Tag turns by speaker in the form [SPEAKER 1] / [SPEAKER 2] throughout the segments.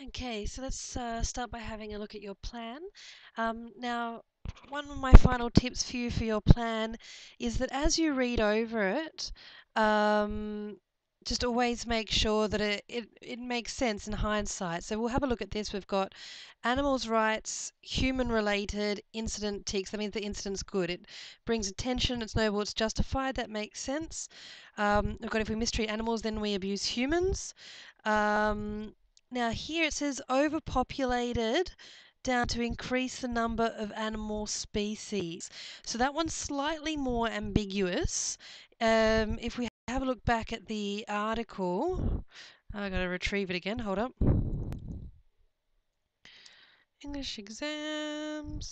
[SPEAKER 1] Okay, so let's start by having a look at your plan. Now, one of my final tips for you for your plan is that as you read over it, um, just always make sure that it makes sense in hindsight. So we'll have a look at this. We've got animals' rights, human related, incident ticks. That means the incident's good. It brings attention, it's noble, it's justified. That makes sense. We've got if we mistreat animals, then we abuse humans. Um, Now here it says overpopulated down to increase the number of animal species. So that one's slightly more ambiguous. If we have a look back at the article, I gotta retrieve it again. Hold up. English exams,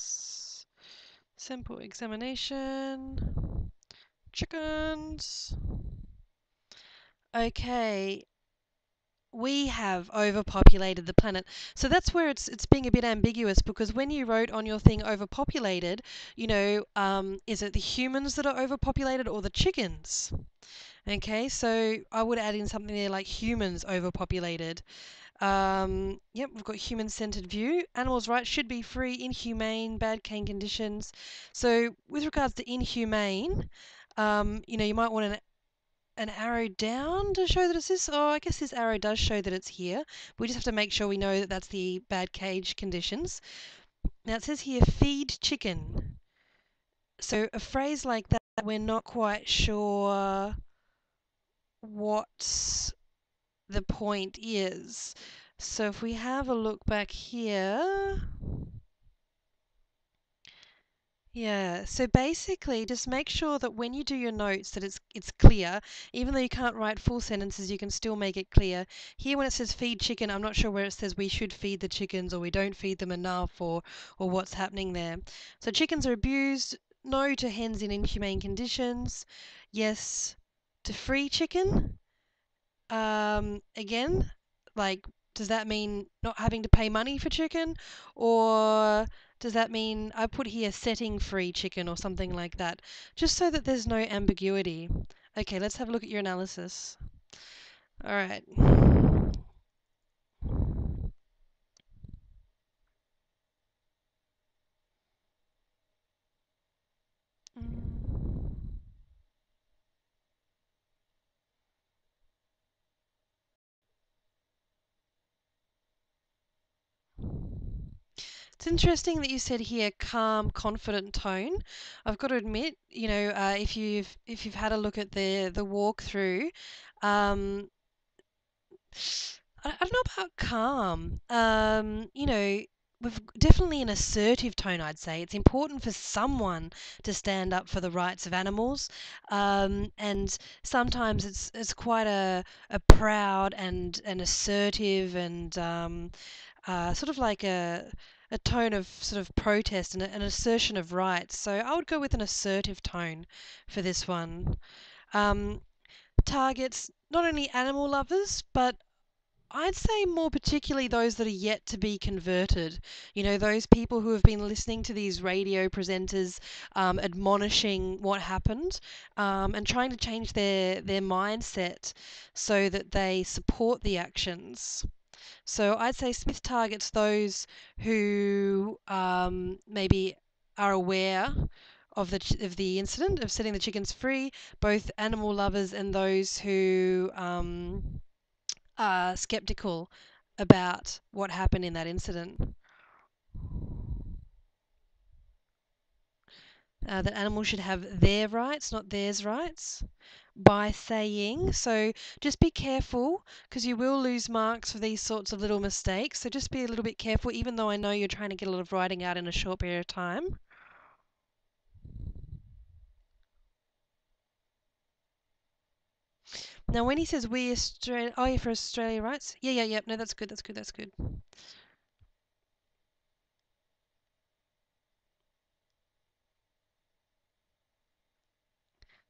[SPEAKER 1] sample examination, chickens. Okay, we have overpopulated the planet. So that's where it's being a bit ambiguous because when you wrote on your thing overpopulated, is it the humans that are overpopulated or the chickens? Okay, so I would add in something there like humans overpopulated. Yep, we've got human-centered view. Animals' rights should be free, inhumane, bad cane conditions. So with regards to inhumane, you might want an arrow down to show that it's this. Oh, I guess this arrow does show that it's here. We just have to make sure we know that that's the bad cage conditions. Now it says here feed chicken. So a phrase like that, we're not quite sure what the point is. So if we have a look back here, yeah, so basically just make sure that when you do your notes that it's clear. Even though you can't write full sentences, you can still make it clear. Here when it says feed chicken, I'm not sure where it says we should feed the chickens or we don't feed them enough or what's happening there. So chickens are abused, no to hens in inhumane conditions, yes to free chicken. Again, like, does that mean not having to pay money for chicken? Or does that mean I put here setting free chicken or something like that? Just so that there's no ambiguity. Okay, let's have a look at your analysis. All right. Mm. It's interesting that you said here calm, confident tone. I've got to admit, if you've had a look at the walkthrough, um, I don't know about calm. With definitely an assertive tone, I'd say. It's important for someone to stand up for the rights of animals, and sometimes it's quite a proud and an assertive and sort of like a tone of sort of protest and an assertion of rights. So I would go with an assertive tone for this one. Um, Targets not only animal lovers, but I'd say more particularly those that are yet to be converted. Those people who have been listening to these radio presenters admonishing what happened and trying to change their mindset so that they support the actions. So I'd say Smith targets those who maybe are aware of the incident of setting the chickens free, both animal lovers and those who are skeptical about what happened in that incident. That animals should have their rights, not theirs rights, by saying. So just be careful because you will lose marks for these sorts of little mistakes. So just be a little bit careful, even though I know you're trying to get a lot of writing out in a short period of time. Now, when he says we Australia, oh, yeah, for Australia rights, yeah, yeah, yeah, no, that's good, that's good, that's good.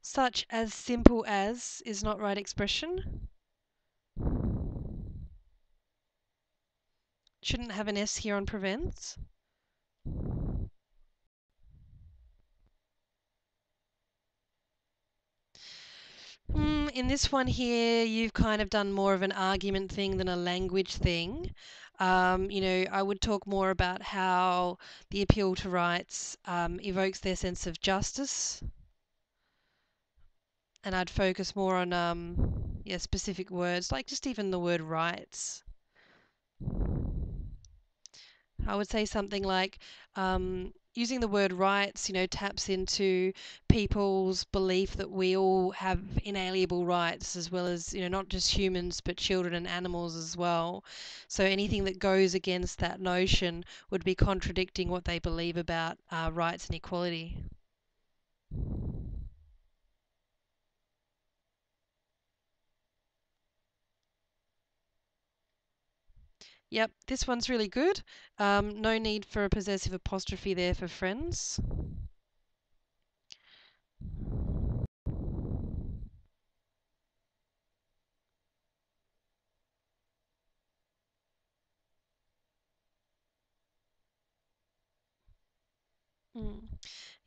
[SPEAKER 1] Such as simple as is not right expression. Shouldn't have an S here on prevents. In this one here, you've kind of done more of an argument thing than a language thing. I would talk more about how the appeal to rights evokes their sense of justice, and I'd focus more on yeah, specific words, like just even the word rights. I would say something like using the word rights, taps into people's belief that we all have inalienable rights, as well as, not just humans, but children and animals as well. So anything that goes against that notion would be contradicting what they believe about rights and equality. Yep, this one's really good. No need for a possessive apostrophe there for friends. Mm.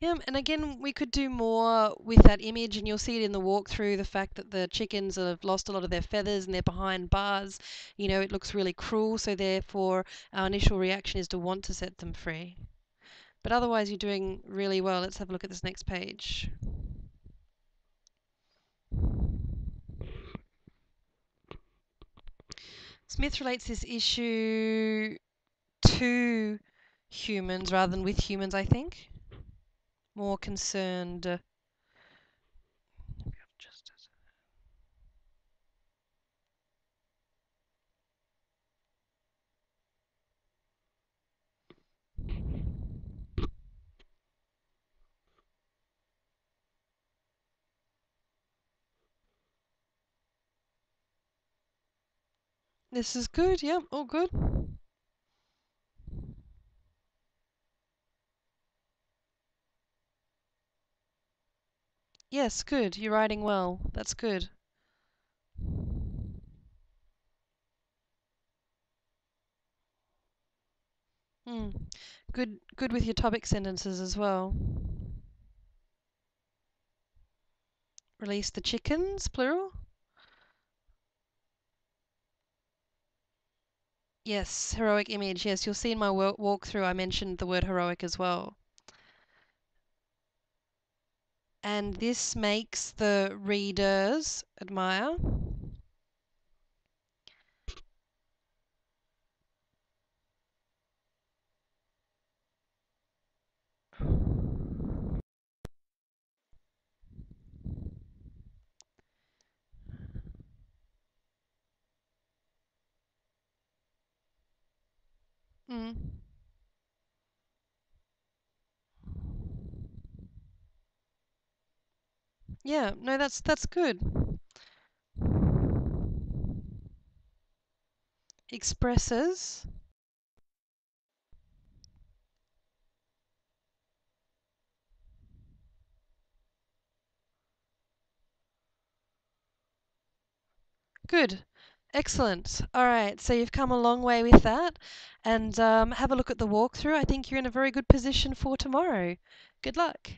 [SPEAKER 1] Yeah, and again, we could do more with that image, and you'll see it in the walkthrough. The fact that the chickens have lost a lot of their feathers and they're behind bars, it looks really cruel. So, therefore, our initial reaction is to want to set them free. But otherwise, you're doing really well. Let's have a look at this next page. Smith relates this issue to humans rather than with humans, I think. More concerned. This is good. Yep, all good. Yes, good. You're writing well. That's good. Mm. Good with your topic sentences as well. Release the chickens, plural. Yes, heroic image. Yes, you'll see in my walkthrough I mentioned the word heroic as well. And this makes the readers admire. Mm. Yeah, no, that's good. Expresses. Good. Excellent. All right, so you've come a long way with that. And have a look at the walkthrough. I think you're in a very good position for tomorrow. Good luck.